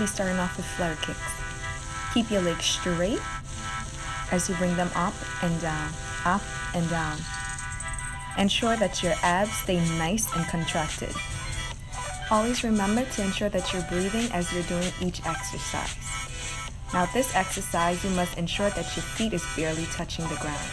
be starting off with flutter kicks. Keep your legs straight as you bring them up and down, up and down. Ensure that your abs stay nice and contracted. Always remember to ensure that you're breathing as you're doing each exercise. Now this exercise, you must ensure that your feet is barely touching the ground.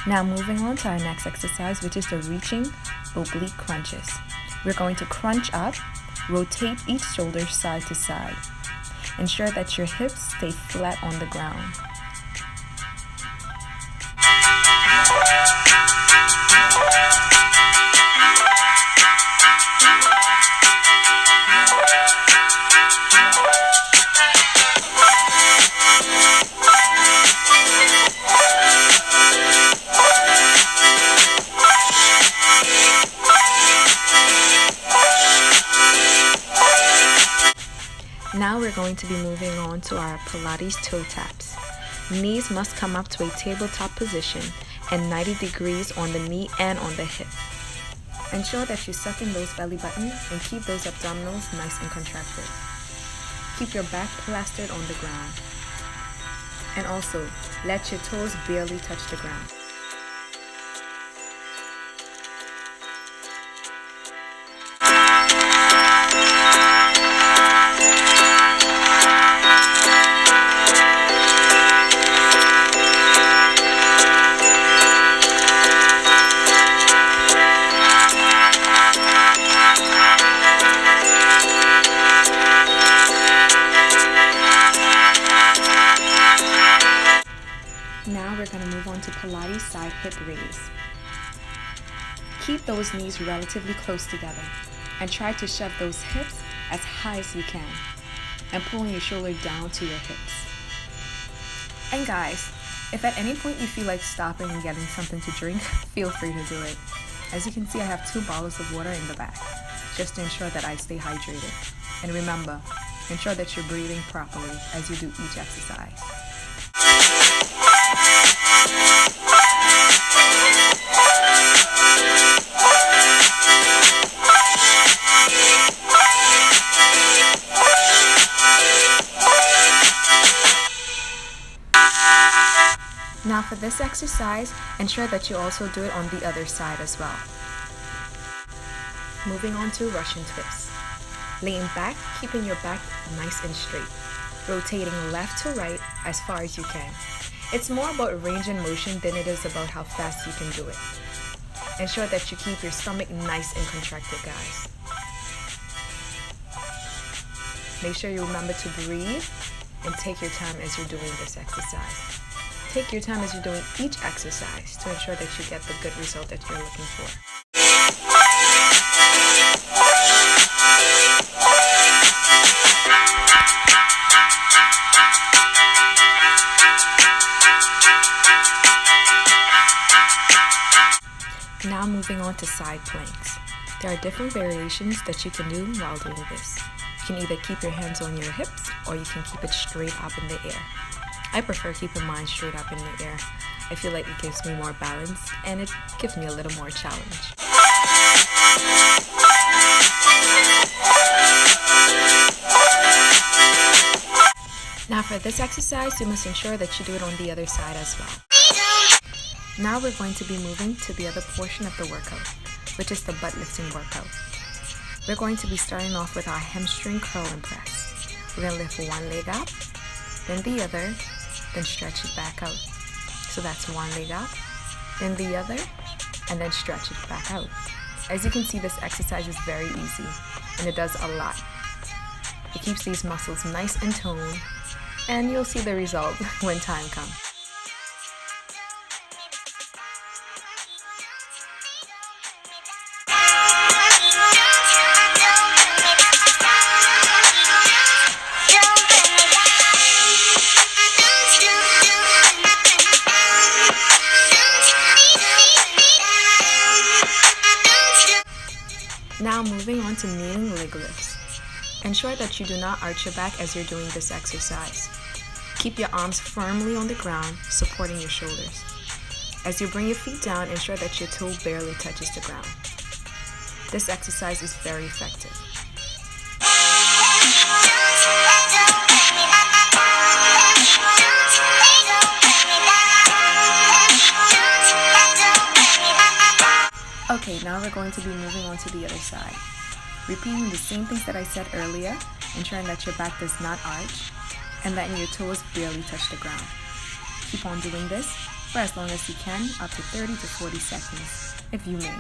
Now moving on to our next exercise, which is the reaching oblique crunches. We're going to crunch up, rotate each shoulder side to side. Ensure that your hips stay flat on the ground. Now we're going to be moving on to our Pilates toe taps. Knees must come up to a tabletop position and 90 degrees on the knee and on the hip. Ensure that you suck in those belly buttons and keep those abdominals nice and contracted. Keep your back plastered on the ground. And also, let your toes barely touch the ground. Now we're going to move on to Pilates side hip raise. Keep those knees relatively close together and try to shove those hips as high as you can and pulling your shoulder down to your hips. And guys, if at any point you feel like stopping and getting something to drink, feel free to do it. As you can see, I have 2 bottles of water in the back just to ensure that I stay hydrated. And remember, ensure that you're breathing properly as you do each exercise. Now for this exercise, ensure that you also do it on the other side as well. Moving on to Russian twists. Laying back, keeping your back nice and straight. Rotating left to right as far as you can. It's more about range and motion than it is about how fast you can do it. Ensure that you keep your stomach nice and contracted, guys. Make sure you remember to breathe and take your time as you're doing this exercise. Take your time as you're doing each exercise to ensure that you get the good result that you're looking for. Now moving on to side planks. There are different variations that you can do while doing this. You can either keep your hands on your hips or you can keep it straight up in the air. I prefer keeping mine straight up in the air. I feel like it gives me more balance and it gives me a little more challenge. Now for this exercise, you must ensure that you do it on the other side as well. Now we're going to be moving to the other portion of the workout, which is the butt lifting workout. We're going to be starting off with our hamstring curl and press. We're going to lift one leg up, then the other, then stretch it back out. So that's one leg up, then the other, and then stretch it back out. As you can see, this exercise is very easy and it does a lot. It keeps these muscles nice and toned, and you'll see the result when time comes. Now moving on to kneeling leg lifts. Ensure that you do not arch your back as you're doing this exercise. Keep your arms firmly on the ground, supporting your shoulders. As you bring your feet down, ensure that your toe barely touches the ground. This exercise is very effective. Okay, now we're going to be moving on to the other side. Repeating the same things that I said earlier, ensuring that your back does not arch, and letting your toes barely touch the ground. Keep on doing this for as long as you can, up to 30 to 40 seconds, if you may.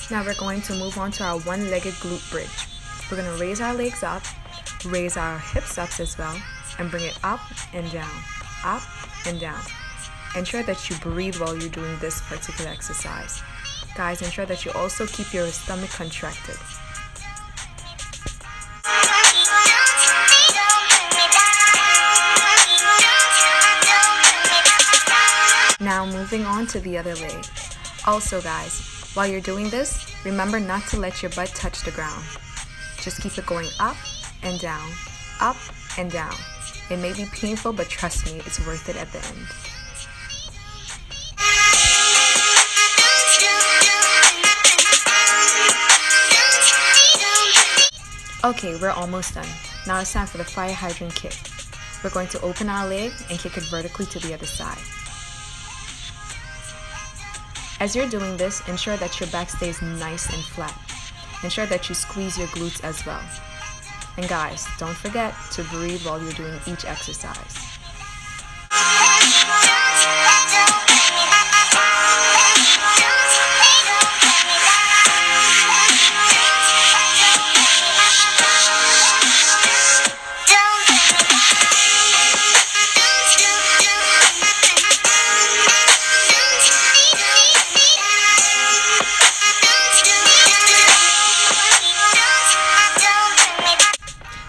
Now we're going to move on to our one-legged glute bridge. We're going to raise our legs up, raise our hips up as well, and bring it up and down, up and down. Ensure that you breathe while you're doing this particular exercise. Guys, ensure that you also keep your stomach contracted. Now moving on to the other leg. Also guys, while you're doing this, remember not to let your butt touch the ground. Just keep it going up and down, up and down. It may be painful, but trust me, it's worth it at the end. Okay, we're almost done. Now it's time for the fire hydrant kick. We're going to open our leg and kick it vertically to the other side. As you're doing this, ensure that your back stays nice and flat. Ensure that you squeeze your glutes as well. And guys, don't forget to breathe while you're doing each exercise.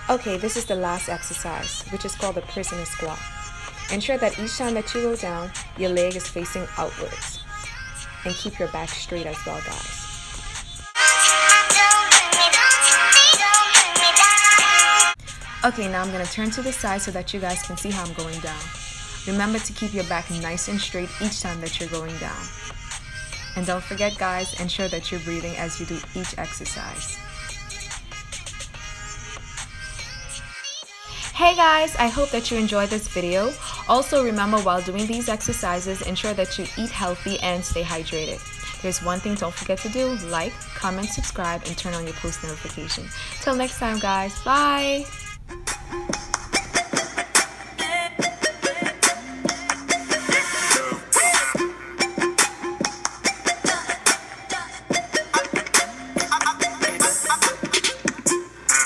Okay, this is the last exercise, which is called the prisoner squat. Ensure that each time that you go down, your leg is facing outwards. And keep your back straight as well, guys. Okay, now I'm going to turn to the side so that you guys can see how I'm going down. Remember to keep your back nice and straight each time that you're going down. And don't forget, guys, ensure that you're breathing as you do each exercise. Hey guys, I hope that you enjoyed this video. Also remember, while doing these exercises, ensure that you eat healthy and stay hydrated. There's one thing don't forget to do: like, comment, subscribe, and turn on your post notifications. Till next time guys, bye!